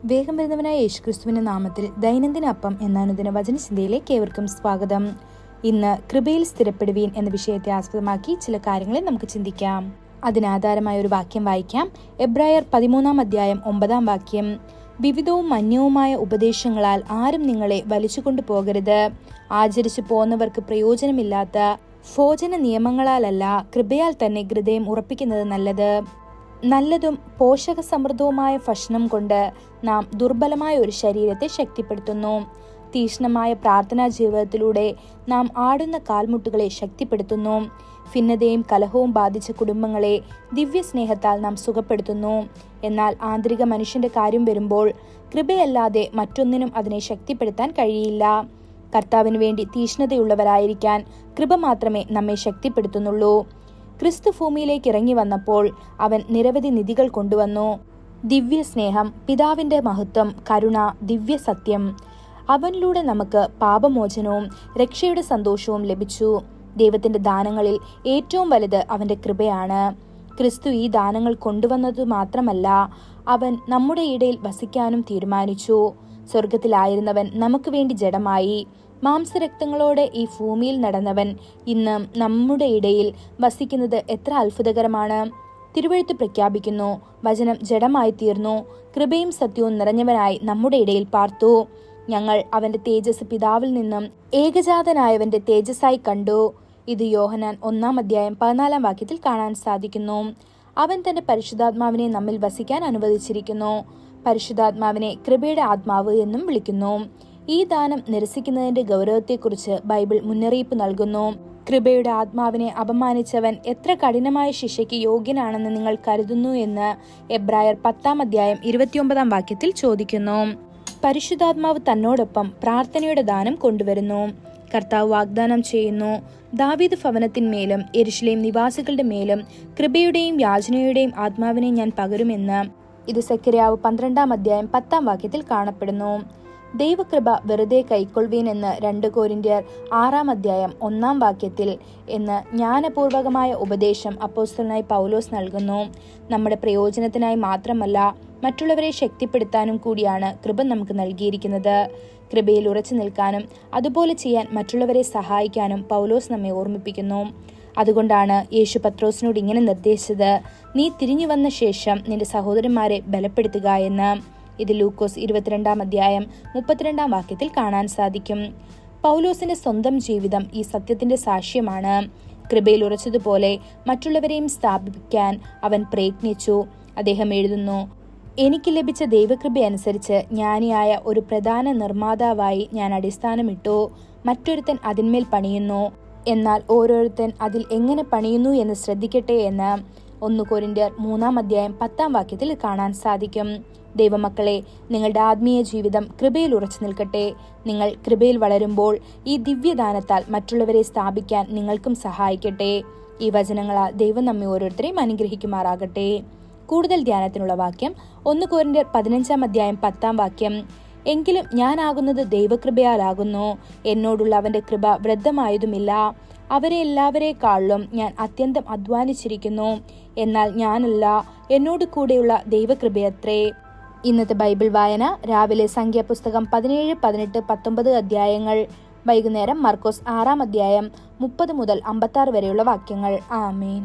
വേഗം വരുന്നവനായ യേശുക്രിസ്തുവിന്റെ നാമത്തിൽ ദൈനംദിന അപ്പം എന്ന അനുദിന വചനചിന്തയിലേക്ക് ഏവർക്കും സ്വാഗതം. ഇന്ന് കൃപയിൽ സ്ഥിരപ്പെടുവീൻ എന്ന വിഷയത്തെ ആസ്പദമാക്കി ചില കാര്യങ്ങളെ നമുക്ക് ചിന്തിക്കാം. അതിനാധാരമായ ഒരു വാക്യം വായിക്കാം. എബ്രായർ 13-9 വാക്യം. വിവിധവും മന്യവുമായ ഉപദേശങ്ങളാൽ ആരും നിങ്ങളെ വലിച്ചുകൊണ്ടു പോകരുത്. ആചരിച്ചു പോന്നവർക്ക് പ്രയോജനമില്ലാത്ത ഭോജന നിയമങ്ങളാലല്ല, കൃപയാൽ തന്നെ ഹൃദയം ഉറപ്പിക്കുന്നത് നല്ലത്. നല്ലതും പോഷകസമൃദ്ധവുമായ ഭക്ഷണം കൊണ്ട് നാം ദുർബലമായ ഒരു ശരീരത്തെ ശക്തിപ്പെടുത്തുന്നു. തീക്ഷ്ണമായ പ്രാർത്ഥനാ ജീവിതത്തിലൂടെ നാം ആടുന്ന കാൽമുട്ടുകളെ ശക്തിപ്പെടുത്തുന്നു. ഭിന്നതയും കലഹവും ബാധിച്ച കുടുംബങ്ങളെ ദിവ്യസ്നേഹത്താൽ നാം സുഖപ്പെടുത്തുന്നു. എന്നാൽ ആന്തരിക മനുഷ്യന്റെ കാര്യം വരുമ്പോൾ കൃപയല്ലാതെ മറ്റൊന്നിനും അതിനെ ശക്തിപ്പെടുത്താൻ കഴിയില്ല. കർത്താവിന് വേണ്ടി തീക്ഷ്ണതയുള്ളവരായിരിക്കാൻ കൃപ മാത്രമേ നമ്മെ ശക്തിപ്പെടുത്തുന്നുള്ളൂ. ക്രിസ്തു ഭൂമിയിലേക്ക് ഇറങ്ങി വന്നപ്പോൾ അവൻ നിരവധി നിധികൾ കൊണ്ടുവന്നു. ദിവ്യസ്നേഹം, പിതാവിന്റെ മഹത്വം, കരുണ, ദിവ്യസത്യം. അവനിലൂടെ നമുക്ക് പാപമോചനവും രക്ഷയുടെ സന്തോഷവും ലഭിച്ചു. ദൈവത്തിന്റെ ദാനങ്ങളിൽ ഏറ്റവും വലുത് അവന്റെ കൃപയാണ്. ക്രിസ്തു ഈ ദാനങ്ങൾ കൊണ്ടുവന്നതു മാത്രമല്ല, അവൻ നമ്മുടെ ഇടയിൽ വസിക്കാനും തീരുമാനിച്ചു. സ്വർഗത്തിലായിരുന്നവൻ നമുക്ക് വേണ്ടി ജഡമായി മാംസരക്തങ്ങളോടെ ഈ ഭൂമിയിൽ നടന്നവൻ ഇന്ന് നമ്മുടെ ഇടയിൽ വസിക്കുന്നത് എത്ര അത്ഭുതകരമാണ്. തിരുവെഴുത്ത് പ്രഖ്യാപിക്കുന്നു, വചനം ജഡമായി തീർന്നു, കൃപയും സത്യവും നിറഞ്ഞവനായി നമ്മുടെ ഇടയിൽ പാർത്തു. ഞങ്ങൾ അവന്റെ തേജസ് പിതാവിൽ നിന്നും ഏകജാതനായവന്റെ തേജസ്സായി കണ്ടു. ഇത് യോഹന്നാൻ 1-14 വാക്യത്തിൽ കാണാൻ സാധിക്കുന്നു. അവൻ തന്റെ പരിശുദ്ധാത്മാവിനെ നമ്മിൽ വസിക്കാൻ അനുവദിച്ചിരിക്കുന്നു. പരിശുദ്ധാത്മാവിനെ കൃപയുടെ ആത്മാവ് എന്നും വിളിക്കുന്നു. ഈ ദാനം നിരസിക്കുന്നതിന്റെ ഗൗരവത്തെക്കുറിച്ച് ബൈബിൾ മുന്നറിയിപ്പ് നൽകുന്നു. കൃപയുടെ ആത്മാവിനെ അപമാനിച്ചവൻ എത്ര കഠിനമായ ശിക്ഷയ്ക്ക് യോഗ്യനാണെന്ന് നിങ്ങൾ കരുതുന്നു എന്ന് എബ്രായർ 10-29 വാക്യത്തിൽ ചോദിക്കുന്നു. പരിശുദ്ധാത്മാവ് തന്നോടൊപ്പം പ്രാർത്ഥനയുടെ ദാനം കൊണ്ടുവരുന്നു. കർത്താവ് വാഗ്ദാനം ചെയ്യുന്നു, ദാവീദ് ഭവനത്തിന്മേലും യെരുശലേം നിവാസികളുടെ മേലും കൃപയുടെയും യാചനയുടെയും ആത്മാവിനെ ഞാൻ പകരുമെന്ന്. ഇത് സെഖര്യാവ് 12-10 വാക്യത്തിൽ കാണപ്പെടുന്നു. ദൈവകൃപ വെറുതെ കൈക്കൊള്ളുവീൻ എന്ന് 2 കൊരിന്ത്യർ 6-1 വാക്യത്തിൽ എന്ന് ജ്ഞാനപൂർവകമായ ഉപദേശം അപ്പോസ്തലനായ പൗലോസ് നൽകുന്നു. നമ്മുടെ പ്രയോജനത്തിനായി മാത്രമല്ല, മറ്റുള്ളവരെ ശക്തിപ്പെടുത്താനും കൂടിയാണ് കൃപ നമുക്ക് നൽകിയിരിക്കുന്നത്. കൃപയിൽ ഉറച്ചു നിൽക്കാനും അതുപോലെ ചെയ്യാൻ മറ്റുള്ളവരെ സഹായിക്കാനും പൗലോസ് നമ്മെ ഓർമ്മിപ്പിക്കുന്നു. അതുകൊണ്ടാണ് യേശു പത്രോസിനോട് ഇങ്ങനെ നിർദ്ദേശിച്ചത്, നീ തിരിഞ്ഞു വന്ന ശേഷം നിന്റെ സഹോദരന്മാരെ ബലപ്പെടുത്തുക എന്ന്. ഇത് ലൂക്കോസ് 22-32 വാക്യത്തിൽ കാണാൻ സാധിക്കും. പൗലോസിന്റെ സ്വന്തം ജീവിതം ഈ സത്യത്തിന്റെ സാക്ഷ്യമാണ്. കൃപയിൽ ഉറച്ചതുപോലെ മറ്റുള്ളവരെയും സ്ഥാപിക്കാൻ അവൻ പ്രയത്നിച്ചു. അദ്ദേഹം എഴുതുന്നു, എനിക്ക് ലഭിച്ച ദൈവകൃപയനുസരിച്ച് ജ്ഞാനിയായ ഒരു പ്രധാന നിർമ്മാതാവായി ഞാൻ അടിസ്ഥാനമിട്ടു. മറ്റൊരുത്തൻ അതിന്മേൽ പണിയുന്നു. എന്നാൽ ഓരോരുത്തൻ അതിൽ എങ്ങനെ പണിയുന്നു എന്ന് ശ്രദ്ധിക്കട്ടെ എന്ന് 1 കൊരിന്ത്യർ 3-10 വാക്യത്തിൽ കാണാൻ സാധിക്കും. ദൈവമക്കളെ, നിങ്ങളുടെ ആത്മീയ ജീവിതം കൃപയിൽ ഉറച്ചു നിൽക്കട്ടെ. നിങ്ങൾ കൃപയിൽ വളരുമ്പോൾ ഈ ദിവ്യദാനത്താൽ മറ്റുള്ളവരെ സ്ഥാപിക്കാൻ നിങ്ങൾക്കും സഹായിക്കട്ടെ. ഈ വചനങ്ങളാൽ ദൈവം നമ്മെ ഓരോരുത്തരെയും അനുഗ്രഹിക്കുമാറാകട്ടെ. കൂടുതൽ ധ്യാനത്തിനുള്ള വാക്യം 1 കൊരിന്ത്യർ 15-10 വാക്യം. എങ്കിലും ഞാനാകുന്നത് ദൈവകൃപയാലാകുന്നു, എന്നോടുള്ള അവന്റെ കൃപ വൃദ്ധമായതുമില്ല. അവരെ എല്ലാവരെക്കാളിലും ഞാൻ അത്യന്തം അധ്വാനിച്ചിരിക്കുന്നു. എന്നാൽ ഞാനല്ല, എന്നോട് കൂടെയുള്ള ദൈവകൃപയത്രേ. ഇന്നത്തെ ബൈബിൾ വായന: രാവിലെ സംഖ്യാപുസ്തകം 17, 18, 19 അധ്യായങ്ങൾ. വൈകുന്നേരം മർക്കോസ് 6 അധ്യായം 30 മുതൽ 56 വരെയുള്ള വാക്യങ്ങൾ. ആമേൻ.